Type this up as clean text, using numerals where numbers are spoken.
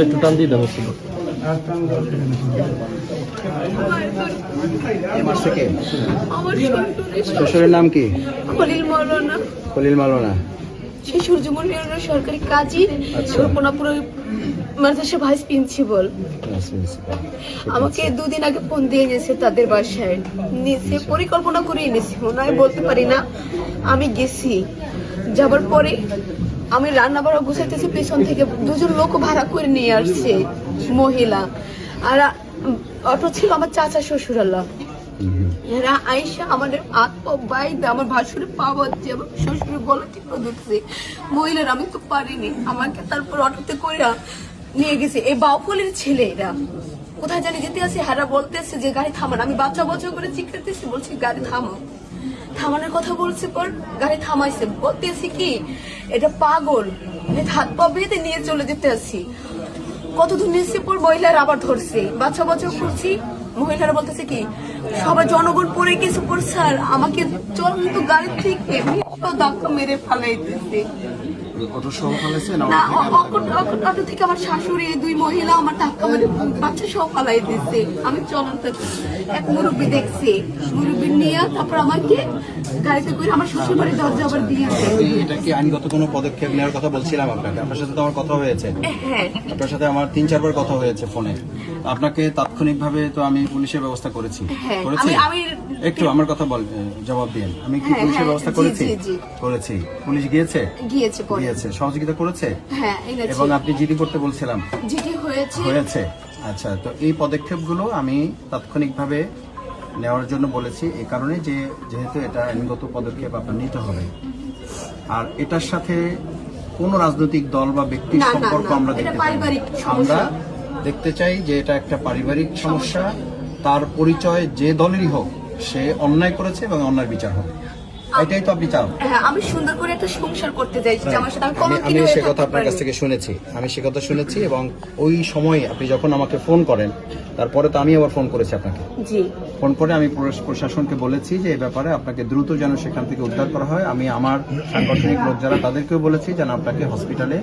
একটু টান দিয়ে দেওয়া ছিল। শ্বশুরের নাম কি? খলিল মাওলানা। খলিল মাওলানা সে সূর্যমন্ডল সরকারি কাজী, রূপনাপুর মাদ্রাসা ভাইস প্রিন্সিপাল। আমাকে দুদিন আগে ফোন দিয়ে গেছে তাদের বাসায়, নিচে পরিকল্পনা করে এনেছি, ওনায় বলতে পারি না। আমি গেছি, যাবার পরে আমি রান্না বাড়া গুছাইতেছি, পেছন থেকে দুজন লোক ভাড়া করে নিয়ে আসছে মহিলা, আর অটো ছিল আমার চাচা শ্বশুরাল্লাহ। এরা আইসা আমাদের হাত পা বাইদা আমার ভাসুরে পা বাজছে, আমার শ্বশুরের গলা টিপা ধরছে। মহিলার আমি তো পারিনি, আমাকে তারপর অটোতে করে নিয়ে গেছে। এই বাউফলের ছেলে এরা কোথায় জানি যেতে আসে, হারা বলতেছে যে গাড়ি থামান। আমি বাচ্চা বাচ্চা করে চিৎকারতেছি, বলছি গাড়ি থামাও। থামানোর কথা বলছে, পর গাড়ি থামাইছে, বলতেছি কি এটা পাগল, হাত পা বেঁধে নিয়ে চলে যেতে আসি। কত দূর নিয়েছে, পর মহিলার আবার ধরছে, বাচ্চা বাচ্চা করছি। মহিলারা বলতেছে কি সবাই জনগণ পড়ে গেছে, পর স্যার আমাকে চলন্ত গাড়ি থেকে ধাক্কা মেরে ফালাইতেছে। অটো থেকে আমার শাশুড়ি, দুই মহিলা আমার ধাক্কা মেরে বাচ্চা সব ফালাই দিচ্ছে। আমি চলন্ত এক মুরব্বী দেখছি, মুরব্বী নিয়ে তারপর আমাকে গাড়িতে করে আমার শ্বশুর বাড়ির দরজা আবার দিয়েছে। এটা কি আইনগত কোনো পদক্ষেপ নেওয়ার কথা বলছিলাম আপনাকে? আপনার সাথে তো আমার কথা হয়েছে। হ্যাঁ, আপনার সাথে আমার 3-4 বার কথা হয়েছে ফোনে। আপনাকে তাৎক্ষণিকভাবে তো আমি পুলিশের ব্যবস্থা করেছি। একটু আমার কথা জবাব দিন। আমি কি পুলিশের ব্যবস্থা করেছি? করেছি। পুলিশ গিয়েছে সহযোগিতা করেছে। এবং আপনি জিডি করতে বলছিলাম, জিডি হয়েছে। আচ্ছা, তো এই পদক্ষেপগুলো আমি তাৎক্ষণিকভাবে নেওয়ার জন্য বলেছি এই কারণে যে যেহেতু এটা আইনগত পদক্ষেপ আপনার নিতে হবে। আর এটার সাথে কোনো রাজনৈতিক দল বা ব্যক্তির সম্পর্ক আমরা দেখতে চাই যে এটা একটা পারিবারিক সমস্যা। তার পরিচয় যে দলেরই হোক, সে অন্যায় করেছে এবং অন্যায় বিচার হবে, এটাই তো আপনি চান। আমি সুন্দর করে একটা সংসার করতে চাইছি, আমার সাথে আমি সে কথা আপনার কাছ থেকে শুনেছি, এবং ওই সময় আপনি যখন আমাকে ফোন করেন, তারপরে তো আমি আবার ফোন করেছি আপনাকে। ফোন করে আমি প্রশাসনকে বলেছি যে এই ব্যাপারে আপনাকে দ্রুত যেন সেখান থেকে উদ্ধার করা হয়। আমি আমার সাংগঠনিক লোক যারা তাদেরকেও বলেছি যেন আপনাকে হসপিটালে